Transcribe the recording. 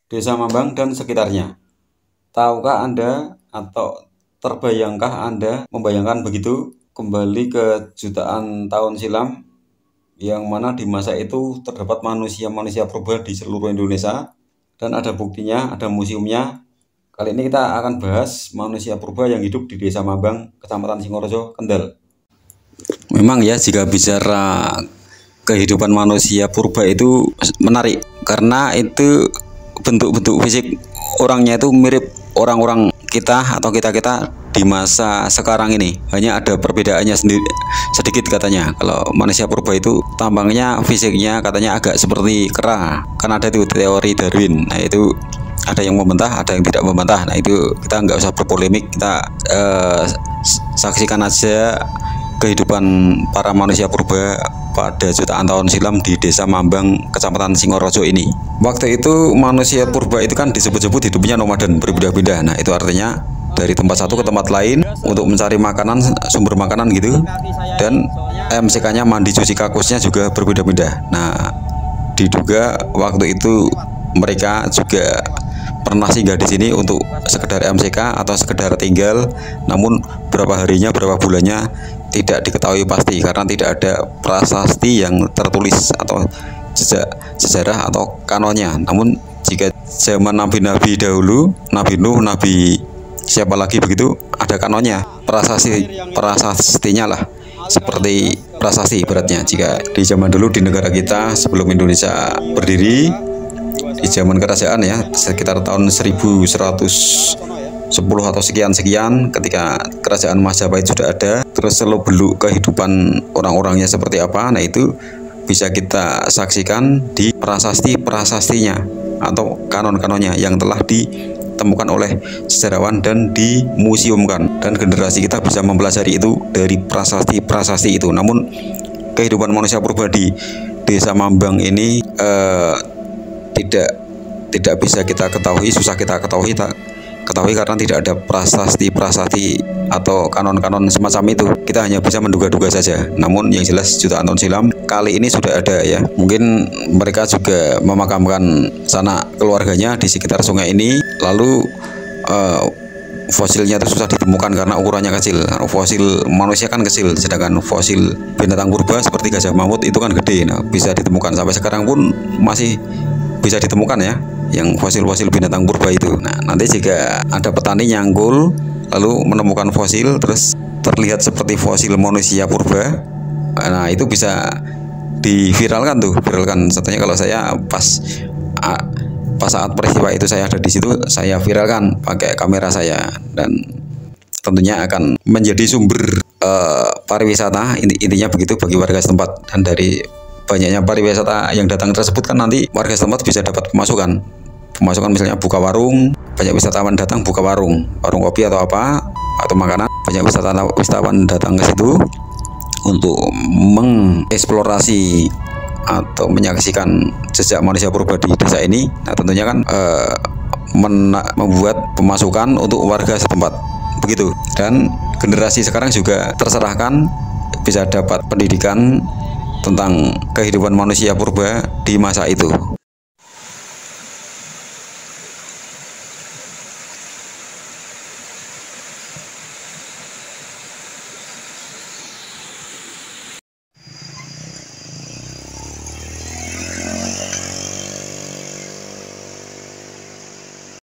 Desa Mambang dan sekitarnya. Tahukah Anda atau terbayangkah Anda membayangkan begitu kembali ke jutaan tahun silam yang mana di masa itu terdapat manusia-manusia purba di seluruh Indonesia dan ada buktinya, ada museumnya. Kali ini kita akan bahas manusia purba yang hidup di Desa Mambang, Kecamatan Singorojo, Kendal. Memang ya, jika bicara kehidupan manusia purba itu menarik karena itu bentuk-bentuk fisik orangnya itu mirip orang-orang kita atau kita-kita di masa sekarang ini. Hanya ada perbedaannya sendiri sedikit katanya. Kalau manusia purba itu tampangnya, fisiknya katanya agak seperti kera. Kan ada itu teori Darwin. Nah itu ada yang membantah, ada yang tidak membantah. Nah itu kita nggak usah berpolemik, kita saksikan aja kehidupan para manusia purba pada jutaan tahun silam di Desa Mambang, Kecamatan Singorojo ini. Waktu itu manusia purba itu kan disebut-sebut hidupnya nomaden, berpindah-pindah. Nah itu artinya dari tempat satu ke tempat lain untuk mencari makanan, sumber makanan gitu. Dan MCK-nya mandi cuci kakusnya juga berpindah-pindah. Nah diduga waktu itu mereka juga pernah singgah di sini untuk sekedar MCK atau sekedar tinggal, namun berapa harinya, berapa bulannya tidak diketahui pasti karena tidak ada prasasti yang tertulis atau sejarah atau kanonnya. Namun jika zaman nabi-nabi dahulu, Nabi Nuh, Nabi siapa lagi begitu, ada kanonnya, prasastinya lah, seperti prasasti ibaratnya. Jika di zaman dulu di negara kita sebelum Indonesia berdiri, di zaman kerajaan ya, sekitar tahun 1110 atau sekian ketika kerajaan Majapahit sudah ada, terus seluk-beluk kehidupan orang-orangnya seperti apa. Nah itu bisa kita saksikan di prasastinya atau kanon-kanonnya yang telah ditemukan oleh sejarawan dan dimuseumkan, dan generasi kita bisa mempelajari itu dari prasasti itu. Namun kehidupan manusia purba di Desa Mambang ini tidak bisa kita ketahui, susah kita ketahui karena tidak ada prasasti atau kanon-kanon semacam itu. Kita hanya bisa menduga-duga saja. Namun yang jelas jutaan tahun silam kali ini sudah ada ya. Mungkin mereka juga memakamkan sanak keluarganya di sekitar sungai ini. Lalu fosilnya itu susah ditemukan karena ukurannya kecil. Fosil manusia kan kecil, sedangkan fosil binatang purba seperti gajah mamut itu kan gede. Nah, bisa ditemukan sampai sekarang pun masih bisa ditemukan ya, yang fosil-fosil binatang purba itu. Nah, nanti jika ada petani nyangkul lalu menemukan fosil terus terlihat seperti fosil manusia purba, nah itu bisa diviralkan Contohnya kalau saya pas saat peristiwa itu saya ada di situ, saya viralkan pakai kamera saya, dan tentunya akan menjadi sumber pariwisata, intinya begitu bagi warga setempat. Dan dari banyaknya pariwisata yang datang tersebut kan nanti warga setempat bisa dapat pemasukan misalnya buka warung, banyak wisatawan datang buka warung kopi atau apa atau makanan, banyak wisatawan datang ke situ untuk mengeksplorasi atau menyaksikan jejak manusia purba di desa ini. Nah tentunya kan membuat pemasukan untuk warga setempat begitu, dan generasi sekarang juga terserahkan bisa dapat pendidikan tentang kehidupan manusia purba di masa itu.